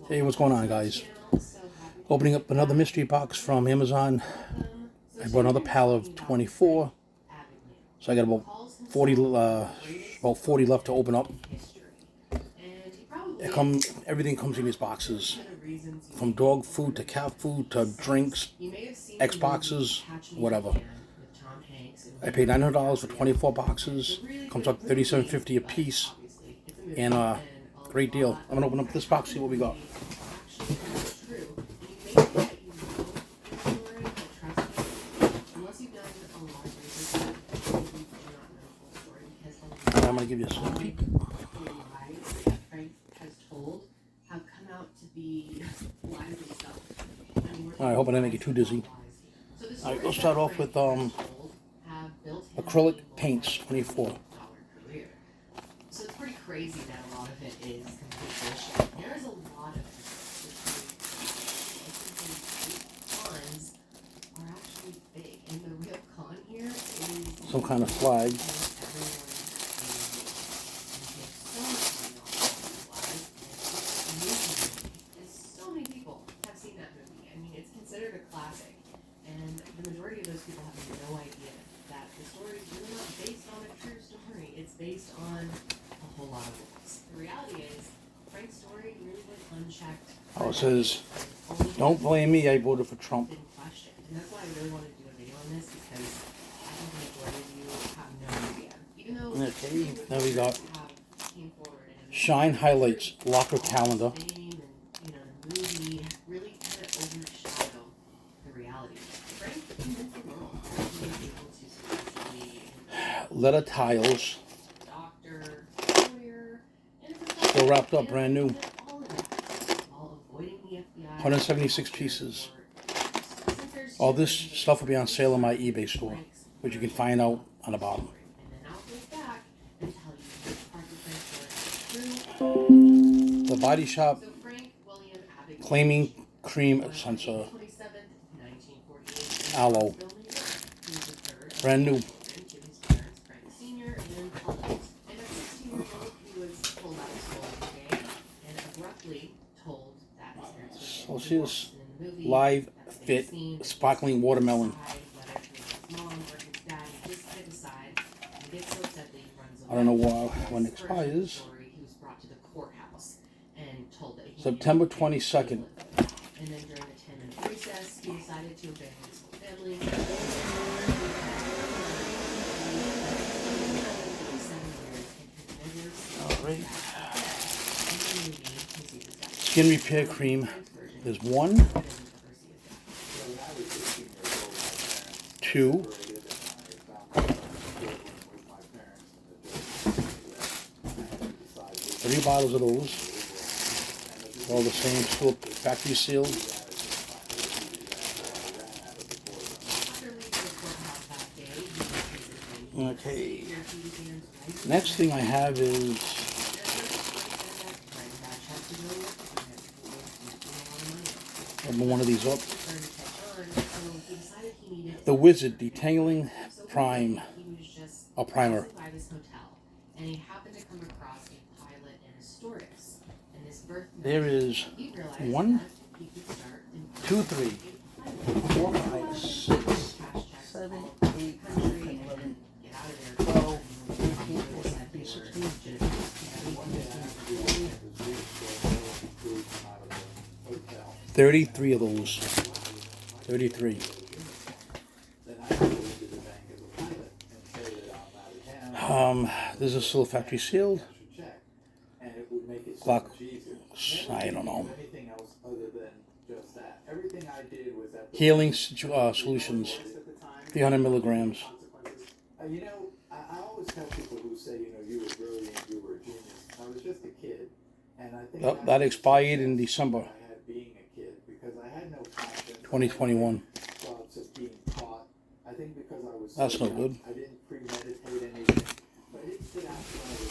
Hey, what's going on, guys? Opening up another mystery box from Amazon. I bought another pallet of 24, so I got about 40 left to open up. Everything comes in these boxes, from dog food to cat food to drinks, Xboxes, whatever. I paid $900 for 24 boxes. Comes up $37.50 a piece, and great deal. I'm gonna open up this box, see what we got. I'm gonna give you a sneak peek. I hope I didn't make you too dizzy. All right, let's start off with acrylic paints, 24. So it's pretty crazy that a lot of it is complete bullshit. There's a lot of cons are actually fake, and the real con here is Some kind of flag. So many people have seen that movie. I mean, it's considered a classic, and the majority of those people have no idea that the story is really not based on a true story. It's based on a whole lot of books. The reality is, Frank's story really went unchecked. Oh, it says, "Don't blame me, I voted for Trump." Been questioned, and that's why I really wanted to do a video on this, because I think the majority of you have no idea. Even though Okay, now we got came forward and Shine Highlights Locker Calendar. fame and the movie really kind of overshadow the reality. Frank convinced the world that he was able to successfully Letter tiles, doctor, lawyer, and still wrapped up, brand new. all of that, while avoiding the FBI. 176 pieces. All this stuff will be on sale on my eBay store, which you can find out on the bottom. And then I'll go back and tell you which part of Frank's story is true. The Body Shop So Frank William Abbott, Claiming Cream Sensor, 27th, 1948. Aloe, He was the third brand new. to his parents, Frank Sr. and Paulette. And at 16 years old, he was pulled out of school one day and abruptly told that his parents So were she's divorced. And in the movie, Live that's the Fit scene. Sparkling Watermelon. Whether his mom or his dad, he just pick a side and gets so upset that he runs away. I don't know when it His version of the expires. story, he was brought to the courthouse and told that he September needed to 22nd. And then during the 10-minute recess, he decided to abandon his whole family. Alright. Skin Repair Cream. There's 1, 2, 3 bottles of those. All the same, still factory sealed. Okay. Next thing I have is open one of these up. The Wizard Detangling Prime, a primer. And he happened to come across a pilot and a stewardess. And this birth There is he realized 1, that he could start in 2, 3, 4, 5, 6, 7, 8, 9, 11, 12, 13, 14, 15, 16, 33 of those. 33. This is still factory sealed. Clock. I don't know. Healing Solutions. 300 milligrams. You know, I always tell people who say, you were brilliant, you were a genius. I was just a kid, and I think Oh, that expired in December I had being a kid because I had no passion. 2021. Thoughts of being taught. I think because I was That's so no young, good. I didn't premeditate anything. But I didn't sit out when I was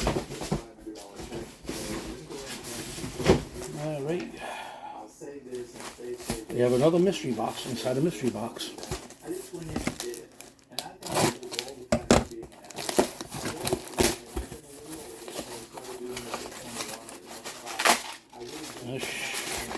$500 check. So I didn't go in there. Alright. I'll say this and say We have another mystery box inside a mystery box. I just went in and did it. And I thought it was all the time of being an adult. I would have been a little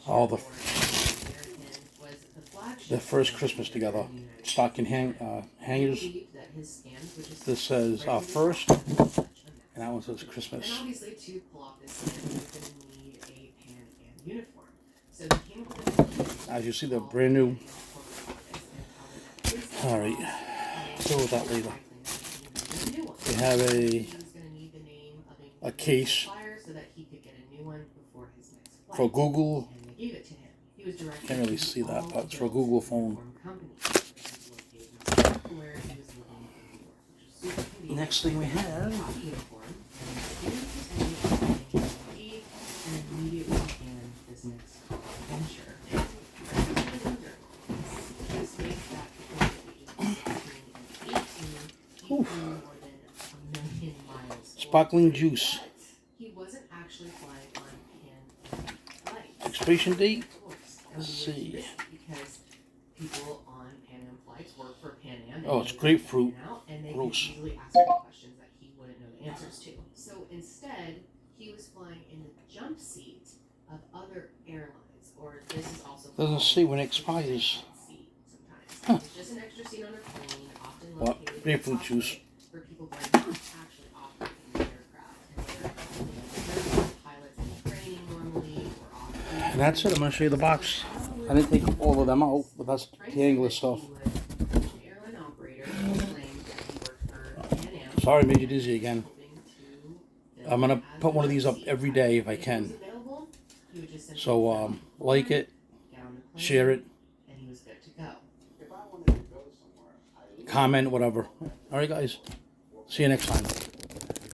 all the American was the flagship their first Christmas together. Stocking hangers. that his scans, which is This says our first, such a mess. and that one says And Christmas. obviously, to pull off this scan, you're going to need a Pan Am uniform. So they came up with As you see, they're brand new. All right, deal with that later. We have a case so that he could get a new one before his next flight. for Google. And they gave it to him. He was directed Can't really to see that, all but it's for a Bill's Google phone. uniform companies, which is located where he was living in New York, which is super convenient. Next thing we have, Uniform, and students attending and immediately began this next venture. This makes that before the ages of 16 and 18, he flew more than 1 million miles. sparkling juice. But he wasn't actually flying on Pan Am flights. Expiration date. Of course. Let's see. Because people on Pan Am flights work for Pan Am. Oh, it's grapefruit. And they Gross. could easily ask him questions that he wouldn't know the answers to. So instead, he was flying in the jump seat of other airlines, or this is also Doesn't called say when it the expires. seat sometimes. Huh. It's just an extra seat on a plane, often What? located in the Grapefruit cockpit juice. for people who are not actually operating the aircraft. And they're pilots in training normally or off. And that's it. I'm gonna show you the box. I didn't take all of them out, but that's the English stuff. Airline operator claimed that he worked for Pan Am. Sorry, made you dizzy again. Hoping to I'm gonna put one of these up every day if I can. So like it, share it, and he was good to go. If I wanted to go somewhere, I comment, whatever. All right, guys. See you next time.